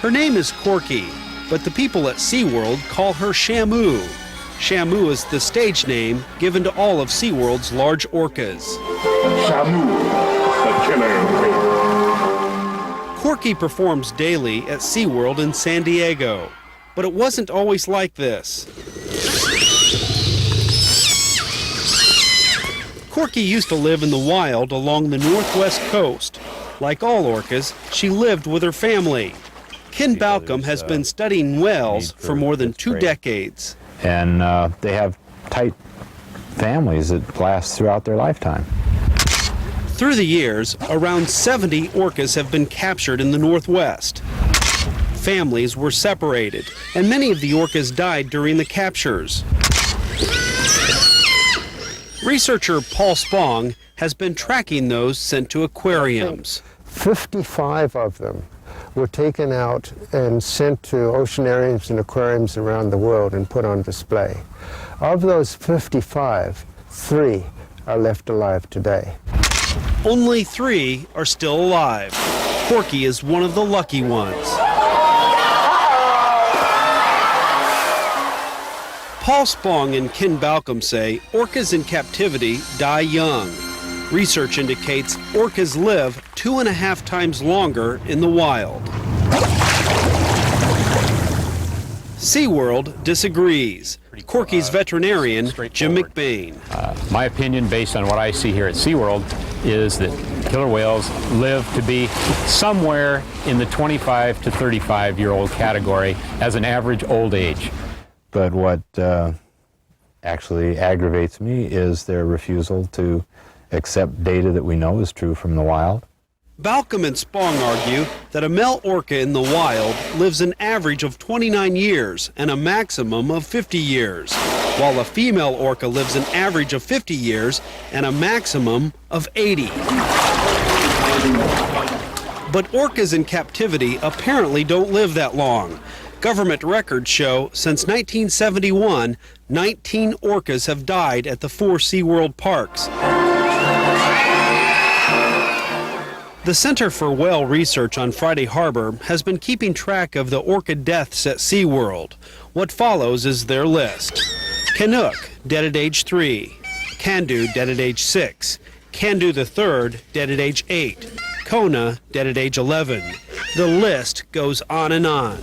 Her name is Corky, but the people at SeaWorld call her Shamu. Shamu is the stage name given to all of SeaWorld's large orcas. Shamu, the killer whale. Corky performs daily at SeaWorld in San Diego, but it wasn't always like this. Corky used to live in the wild along the northwest coast. Like all orcas, she lived with her family. Ken Balcom has been studying whales for more than 2 decades. And they have tight families that last throughout their lifetime. Through the years, around 70 orcas have been captured in the Northwest. Families were separated, and many of the orcas died during the captures. Researcher Paul Spong has been tracking those sent to aquariums. 55 of them were taken out and sent to oceanariums and aquariums around the world and put on display. Of those 55, 3 are left alive today. Only 3 are still alive. Corky is one of the lucky ones. Paul Spong and Ken Balcom say orcas in captivity die young. Research indicates orcas live 2.5 times longer in the wild. SeaWorld disagrees. Corky's veterinarian, Jim McBain. My opinion, based on what I see here at SeaWorld, is that killer whales live to be somewhere in the 25 to 35-year-old category as an average old age. But what actually aggravates me is their refusal to accept data that we know is true from the wild. Balcom and Spong argue that a male orca in the wild lives an average of 29 years and a maximum of 50 years, while a female orca lives an average of 50 years and a maximum of 80. But orcas in captivity apparently don't live that long. Government records show since 1971, 19 orcas have died at the 4 SeaWorld parks. The Center for Whale Research on Friday Harbor has been keeping track of the orca deaths at SeaWorld. What follows is their list. Chinook, dead at age 3. Candu, dead at age 6. Candu III, dead at age 8. Kona, dead at age 11. The list goes on and on.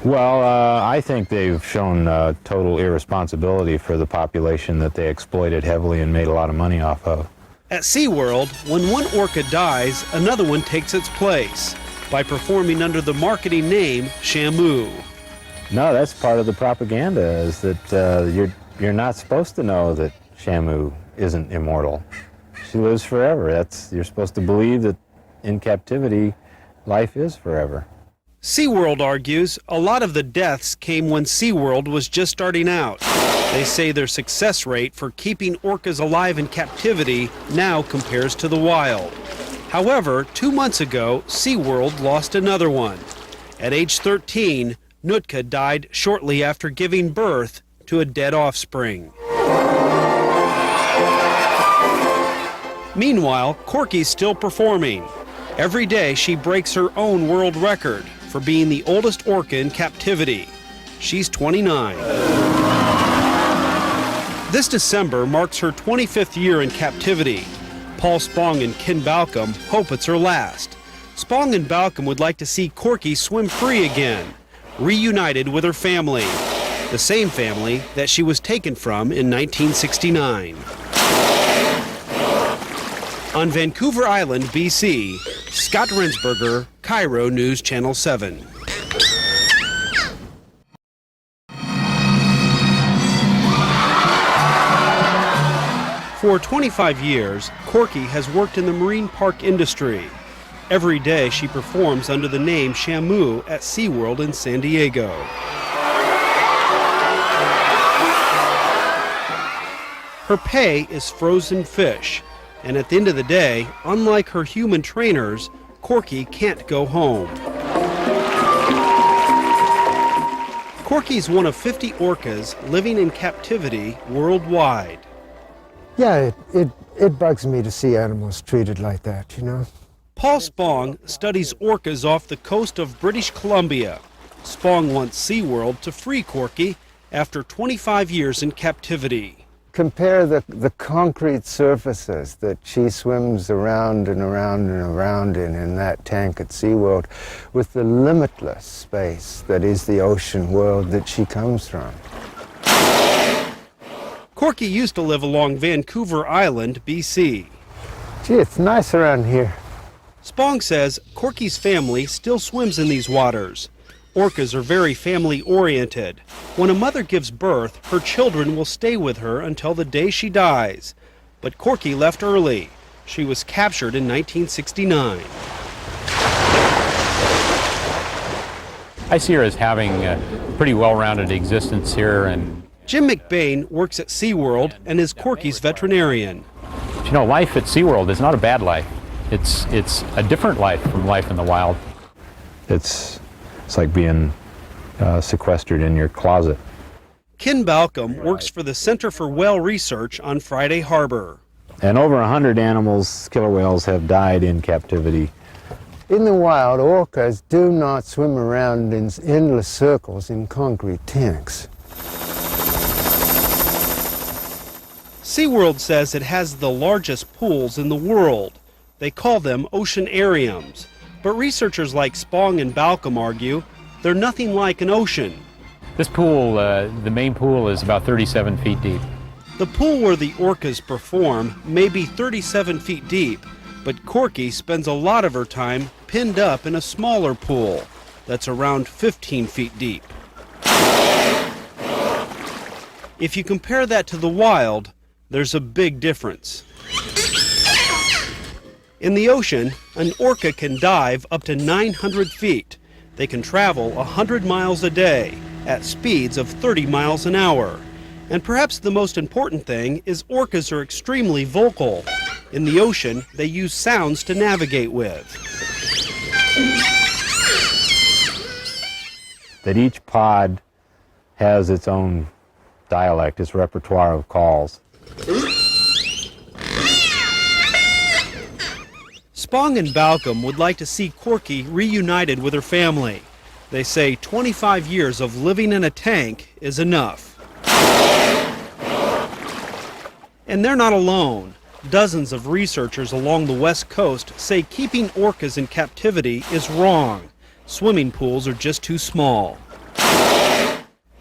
Well, I think they've shown total irresponsibility for the population that they exploited heavily and made a lot of money off of. At SeaWorld, when one orca dies, another one takes its place by performing under the marketing name Shamu. No, that's part of the propaganda, is that you're not supposed to know that Shamu isn't immortal. She lives forever. You're supposed to believe that in captivity, life is forever. SeaWorld argues a lot of the deaths came when SeaWorld was just starting out. They say their success rate for keeping orcas alive in captivity now compares to the wild. However, 2 months ago, SeaWorld lost another one. At age 13, Nootka died shortly after giving birth to a dead offspring. Meanwhile, Corky's still performing. Every day she breaks her own world record for being the oldest orca in captivity. She's 29. This December marks her 25th year in captivity. Paul Spong and Ken Balcom hope it's her last. Spong and Balcom would like to see Corky swim free again, reunited with her family, the same family that she was taken from in 1969. On Vancouver Island, BC, Scott Rensberger, Cairo News Channel 7. For 25 years, Corky has worked in the marine park industry. Every day she performs under the name Shamu at SeaWorld in San Diego. Her pay is frozen fish. And at the end of the day, unlike her human trainers, Corky can't go home. Corky's one of 50 orcas living in captivity worldwide. Yeah, it bugs me to see animals treated like that, you know. Paul Spong studies orcas off the coast of British Columbia. Spong wants SeaWorld to free Corky after 25 years in captivity. Compare the concrete surfaces that she swims around and around and around in that tank at SeaWorld with the limitless space that is the ocean world that she comes from. Corky used to live along Vancouver Island, BC. Gee, it's nice around here. Spong says Corky's family still swims in these waters. Orcas are very family-oriented. When a mother gives birth, her children will stay with her until the day she dies. But Corky left early. She was captured in 1969. I see her as having a pretty well-rounded existence here. And Jim McBain works at SeaWorld and is Corky's veterinarian. you know, life at SeaWorld is not a bad life. It's a different life from life in the wild. It's like being sequestered in your closet. Ken Balcom works for the Center for Whale Research on Friday Harbor. And over 100 animals, killer whales, have died in captivity. In the wild, orcas do not swim around in endless circles in concrete tanks. SeaWorld says it has the largest pools in the world. They call them oceanariums. But researchers like Spong and Balcom argue they're nothing like an ocean. This pool, the main pool, is about 37 feet deep. The pool where the orcas perform may be 37 feet deep, but Corky spends a lot of her time pinned up in a smaller pool that's around 15 feet deep. If you compare that to the wild, there's a big difference. In the ocean, an orca can dive up to 900 feet. They can travel 100 miles a day at speeds of 30 miles an hour. And perhaps the most important thing is orcas are extremely vocal. In the ocean, they use sounds to navigate with. That each pod has its own dialect, its repertoire of calls. Spong and Balcom would like to see Corky reunited with her family. They say 25 years of living in a tank is enough. And they're not alone. Dozens of researchers along the West Coast say keeping orcas in captivity is wrong. Swimming pools are just too small.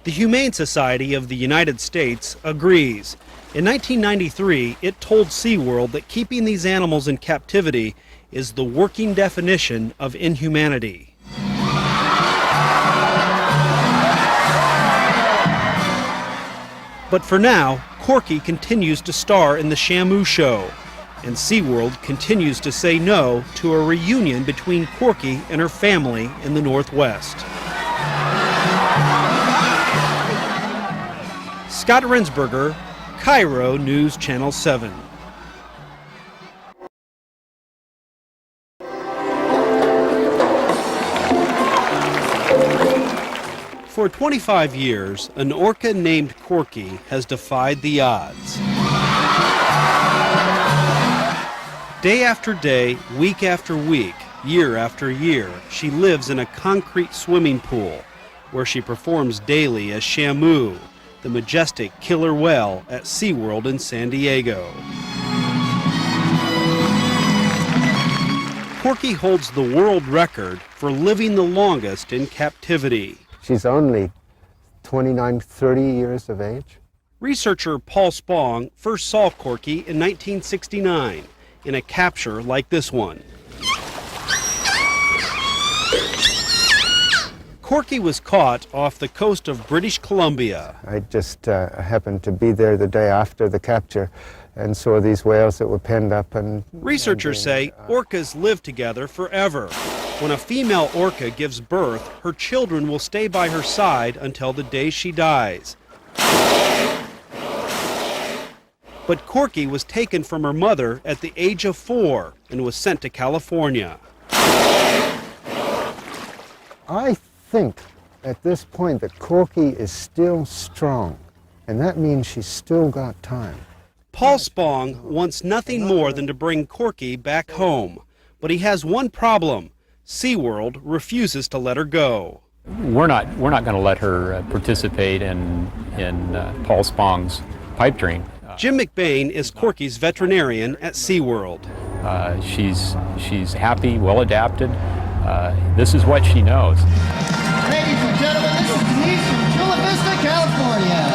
The Humane Society of the United States agrees. In 1993, it told SeaWorld that keeping these animals in captivity is the working definition of inhumanity. But for now, Corky continues to star in the Shamu show, and SeaWorld continues to say no to a reunion between Corky and her family in the Northwest. Scott Rensberger, Cairo News Channel 7. For 25 years, an orca named Corky has defied the odds. Day after day, week after week, year after year, she lives in a concrete swimming pool where she performs daily as Shamu, the majestic killer whale at SeaWorld in San Diego. Corky holds the world record for living the longest in captivity. She's only 29, 30 years of age. Researcher Paul Spong first saw Corky in 1969 in a capture like this one. Corky was caught off the coast of British Columbia. I just happened to be there the day after the capture and saw these whales that were penned up. And researchers say orcas live together forever. When a female orca gives birth, her children will stay by her side until the day she dies. But Corky was taken from her mother at the age of 4 and was sent to California. I think at this point that Corky is still strong, and that means she's still got time. Paul Spong wants nothing more than to bring Corky back home, but he has one problem. SeaWorld refuses to let her go. We're not going to let her participate in Paul Spong's pipe dream. Jim McBain is Corky's veterinarian at SeaWorld. She's happy, well adapted. This is what she knows. Ladies and gentlemen, this is Denise from Chula Vista, California.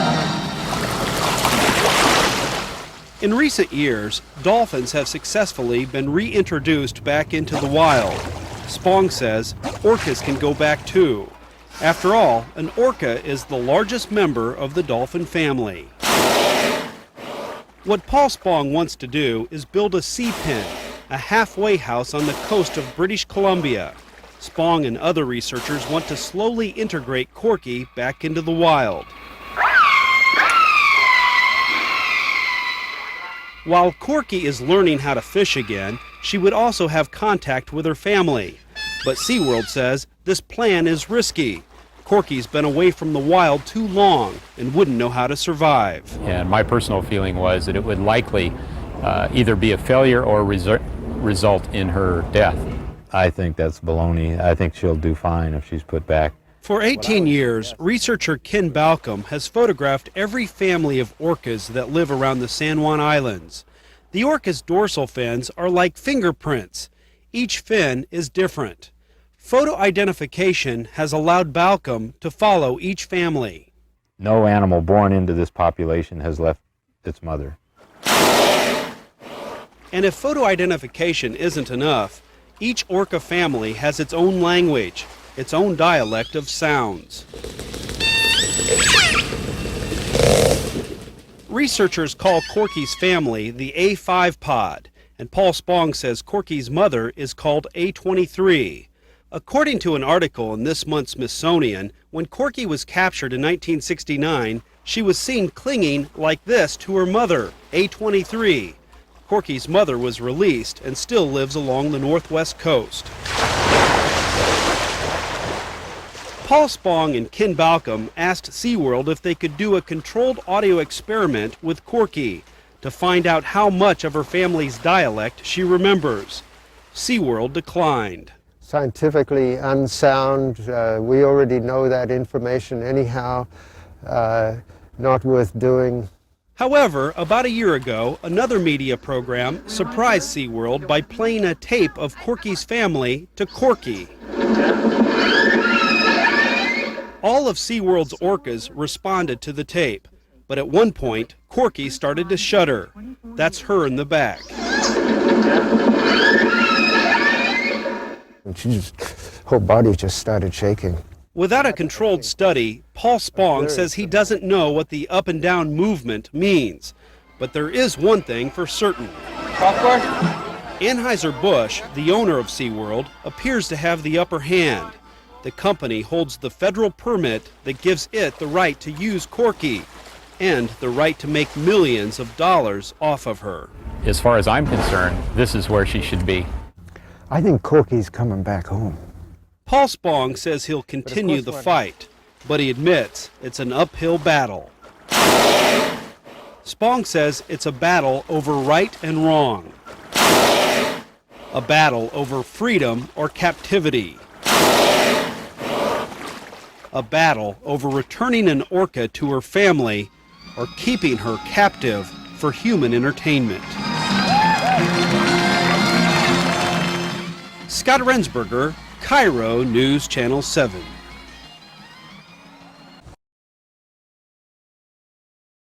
In recent years, dolphins have successfully been reintroduced back into the wild. Spong says orcas can go back too. After all, an orca is the largest member of the dolphin family. What Paul Spong wants to do is build a sea pen, a halfway house on the coast of British Columbia. Spong and other researchers want to slowly integrate Corky back into the wild. While Corky is learning how to fish again, she would also have contact with her family. But SeaWorld says this plan is risky. Corky's been away from the wild too long and wouldn't know how to survive. And my personal feeling was that it would likely either be a failure or result in her death. I think that's baloney. I think she'll do fine if she's put back. For 18 years, researcher Ken Balcom has photographed every family of orcas that live around the San Juan Islands. The orca's dorsal fins are like fingerprints. Each fin is different. Photo identification has allowed Balcom to follow each family. No animal born into this population has left its mother. And if photo identification isn't enough, each orca family has its own language, its own dialect of sounds. Researchers call Corky's family the A5 pod, and Paul Spong says Corky's mother is called A23. According to an article in this month's Smithsonian, when Corky was captured in 1969, she was seen clinging like this to her mother, A23. Corky's mother was released and still lives along the northwest coast. Paul Spong and Ken Balcom asked SeaWorld if they could do a controlled audio experiment with Corky to find out how much of her family's dialect she remembers. SeaWorld declined. Scientifically unsound, we already know that information anyhow, not worth doing. However, about a year ago, another media program surprised SeaWorld by playing a tape of Corky's family to Corky. All of SeaWorld's orcas responded to the tape, but at one point, Corky started to shudder. That's her in the back. And whole body just started shaking. Without a controlled study, Paul Spong says he doesn't know what the up and down movement means. But there is one thing for certain. Anheuser-Busch, the owner of SeaWorld, appears to have the upper hand. The company holds the federal permit that gives it the right to use Corky and the right to make millions of dollars off of her. As far as I'm concerned, this is where she should be. I think Corky's coming back home. Paul Spong says he'll continue the fight, but he admits it's an uphill battle. Spong says it's a battle over right and wrong, a battle over freedom or captivity, a battle over returning an orca to her family or keeping her captive for human entertainment. Scott Rensberger, Cairo News Channel 7.